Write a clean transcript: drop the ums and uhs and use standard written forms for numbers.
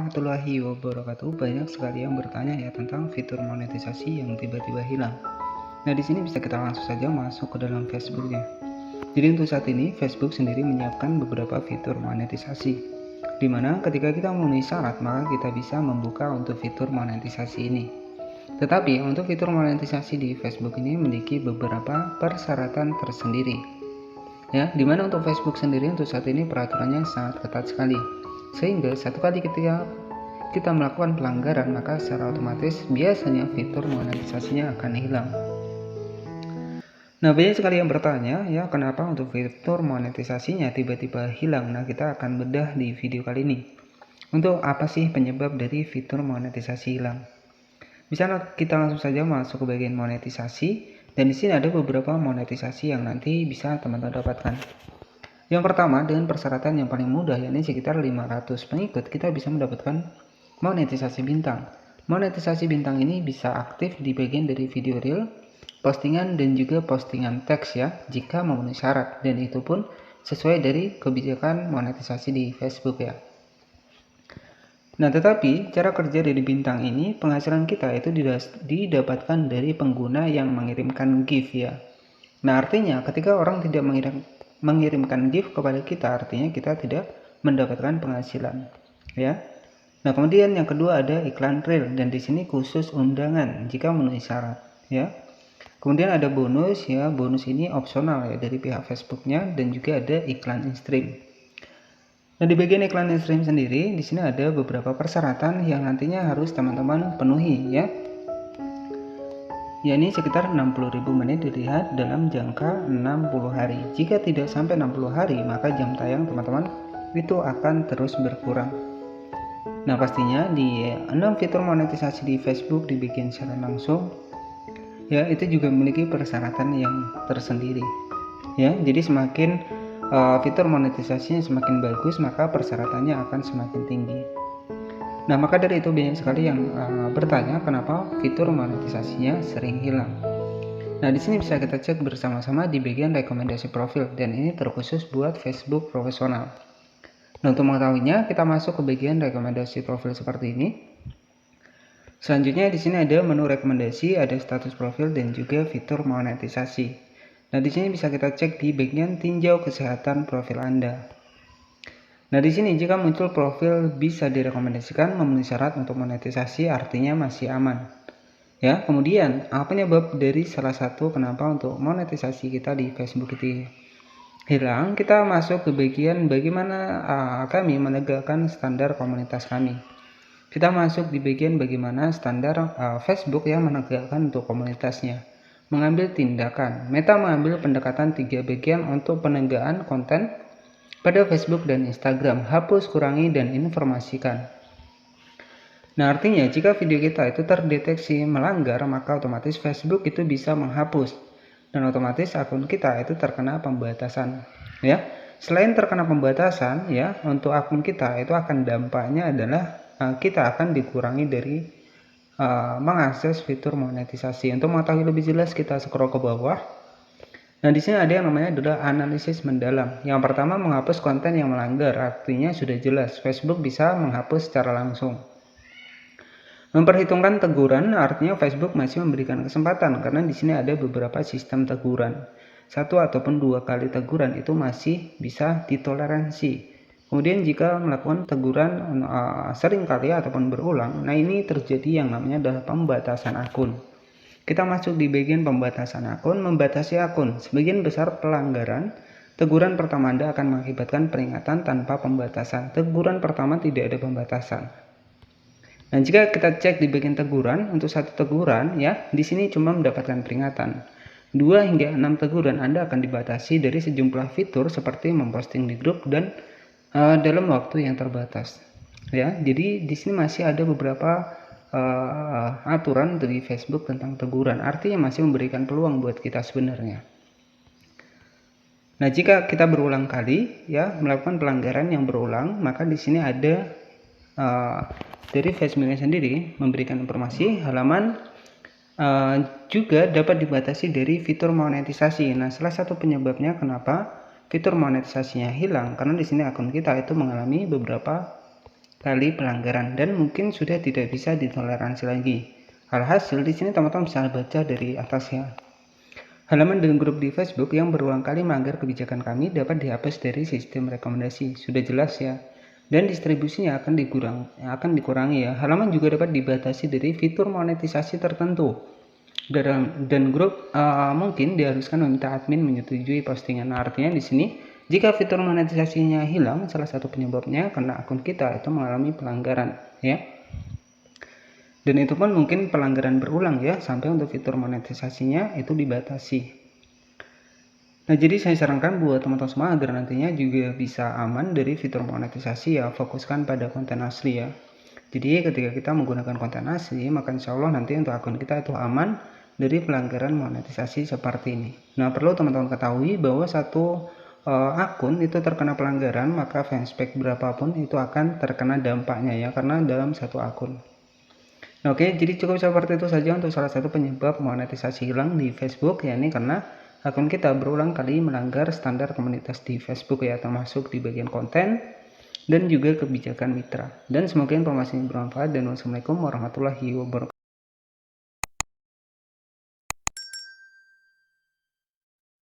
warahmatullahi wabarakatuh. Banyak sekali yang bertanya ya tentang fitur monetisasi yang tiba-tiba hilang. Nah, di sini bisa kita langsung saja masuk ke dalam Facebooknya. Jadi untuk saat ini Facebook sendiri menyiapkan beberapa fitur monetisasi, di mana ketika kita memenuhi syarat maka kita bisa membuka untuk fitur monetisasi ini. Tetapi untuk fitur monetisasi di Facebook ini memiliki beberapa persyaratan tersendiri. Ya, dimana untuk Facebook sendiri untuk saat ini peraturannya sangat ketat sekali. Sehingga satu kali ketika kita melakukan pelanggaran maka secara otomatis biasanya fitur monetisasinya akan hilang. Nah, banyak sekali yang bertanya ya kenapa untuk fitur monetisasinya tiba-tiba hilang. Nah, kita akan bedah di video kali ini. Untuk apa sih penyebab dari fitur monetisasi hilang? Bisa kita langsung saja masuk ke bagian monetisasi, dan di sini ada beberapa monetisasi yang nanti bisa teman-teman dapatkan. Yang pertama, dengan persyaratan yang paling mudah, yakni sekitar 500 pengikut, kita bisa mendapatkan monetisasi bintang. Monetisasi bintang ini bisa aktif di bagian dari video reel, postingan, dan juga postingan teks ya, jika memenuhi syarat, dan itu pun sesuai dari kebijakan monetisasi di Facebook ya. Nah, tetapi cara kerja dari bintang ini, penghasilan kita itu didapatkan dari pengguna yang mengirimkan gift ya. Nah, artinya ketika orang tidak mengirimkan gift kepada kita, artinya kita tidak mendapatkan penghasilan ya. Nah, kemudian yang kedua ada iklan reel, dan di sini khusus undangan jika memenuhi syarat ya. Kemudian ada bonus ya, bonus ini opsional ya dari pihak Facebooknya, dan juga ada iklan in-stream. Nah, di bagian iklan in-stream sendiri di sini ada beberapa persyaratan yang nantinya harus teman-teman penuhi ya. Yakni sekitar 60.000 menit dilihat dalam jangka 60 hari. Jika tidak sampai 60 hari, maka jam tayang teman-teman itu akan terus berkurang. Nah, pastinya di 6 fitur monetisasi di Facebook dibikin secara langsung ya, itu juga memiliki persyaratan yang tersendiri ya. Jadi semakin fitur monetisasinya semakin bagus, maka persyaratannya akan semakin tinggi. Nah, maka dari itu banyak sekali yang bertanya kenapa fitur monetisasinya sering hilang. Nah, di sini bisa kita cek bersama-sama di bagian rekomendasi profil, dan ini terkhusus buat Facebook profesional. Nah, untuk mengetahuinya kita masuk ke bagian rekomendasi profil seperti ini. Selanjutnya di sini ada menu rekomendasi, ada status profil, dan juga fitur monetisasi. Nah, di sini bisa kita cek di bagian tinjau kesehatan profil Anda. Nah, di sini jika muncul profil bisa direkomendasikan memenuhi syarat untuk monetisasi, artinya masih aman. Ya, kemudian apa penyebab dari salah satu kenapa untuk monetisasi kita di Facebook itu hilang? Kita masuk ke bagian bagaimana kami menegakkan standar komunitas kami. Kita masuk di bagian bagaimana standar Facebook yang menegakkan untuk komunitasnya. Mengambil tindakan. Meta mengambil pendekatan 3 bagian untuk penegakan konten pada Facebook dan Instagram. Hapus, kurangi, dan informasikan. Nah, artinya jika video kita itu terdeteksi melanggar, maka otomatis Facebook itu bisa menghapus, dan otomatis akun kita itu terkena pembatasan ya. Selain terkena pembatasan ya, untuk akun kita itu akan dampaknya adalah kita akan dikurangi dari mengakses fitur monetisasi. Untuk mengetahui lebih jelas kita scroll ke bawah. Nah, di sini ada yang namanya adalah analisis mendalam. Yang pertama, menghapus konten yang melanggar. Artinya sudah jelas Facebook bisa menghapus secara langsung. Memperhitungkan teguran, artinya Facebook masih memberikan kesempatan karena di sini ada beberapa sistem teguran. 1 ataupun 2 kali teguran itu masih bisa ditoleransi. Kemudian jika melakukan teguran sering kali ataupun berulang, nah ini terjadi yang namanya adalah pembatasan akun. Kita masuk di bagian pembatasan akun, membatasi akun. Sebagian besar pelanggaran, teguran pertama Anda akan mengakibatkan peringatan tanpa pembatasan. Teguran pertama tidak ada pembatasan. Nah, jika kita cek di bagian teguran, untuk 1 teguran ya, di sini cuma mendapatkan peringatan. 2 hingga 6 teguran Anda akan dibatasi dari sejumlah fitur seperti memposting di grup dan dalam waktu yang terbatas. Ya, jadi di sini masih ada beberapa aturan dari Facebook tentang teguran, artinya masih memberikan peluang buat kita sebenarnya. Nah, jika kita berulang kali ya melakukan pelanggaran yang berulang, maka di sini ada dari Facebooknya sendiri memberikan informasi halaman juga dapat dibatasi dari fitur monetisasi. Nah, salah satu penyebabnya kenapa fitur monetisasinya hilang karena di sini akun kita itu mengalami beberapa kali pelanggaran dan mungkin sudah tidak bisa ditoleransi lagi. Alhasil di sini teman-teman bisa baca dari atas ya. Halaman dan grup di Facebook yang berulang kali melanggar kebijakan kami dapat dihapus dari sistem rekomendasi. Sudah jelas ya. Dan distribusinya akan dikurangi ya. Halaman juga dapat dibatasi dari fitur monetisasi tertentu. Dan grup mungkin diharuskan meminta admin menyetujui postingan. Nah, artinya di sini jika fitur monetisasinya hilang, salah satu penyebabnya karena akun kita itu mengalami pelanggaran ya. Dan itu pun mungkin pelanggaran berulang ya, sampai untuk fitur monetisasinya itu dibatasi. Nah, jadi saya sarankan buat teman-teman semua agar nantinya juga bisa aman dari fitur monetisasi ya, fokuskan pada konten asli ya. Jadi ketika kita menggunakan konten asli, maka insya Allah nanti untuk akun kita itu aman dari pelanggaran monetisasi seperti ini. Nah, perlu teman-teman ketahui bahwa satu akun itu terkena pelanggaran, maka fanspage berapapun itu akan terkena dampaknya ya, karena dalam satu akun. Oke, jadi cukup seperti itu saja untuk salah satu penyebab monetisasi hilang di Facebook, yakni karena akun kita berulang kali melanggar standar komunitas di Facebook ya, termasuk di bagian konten dan juga kebijakan mitra. Dan semoga informasi ini bermanfaat dan wassalamualaikum warahmatullahi wabarakatuh.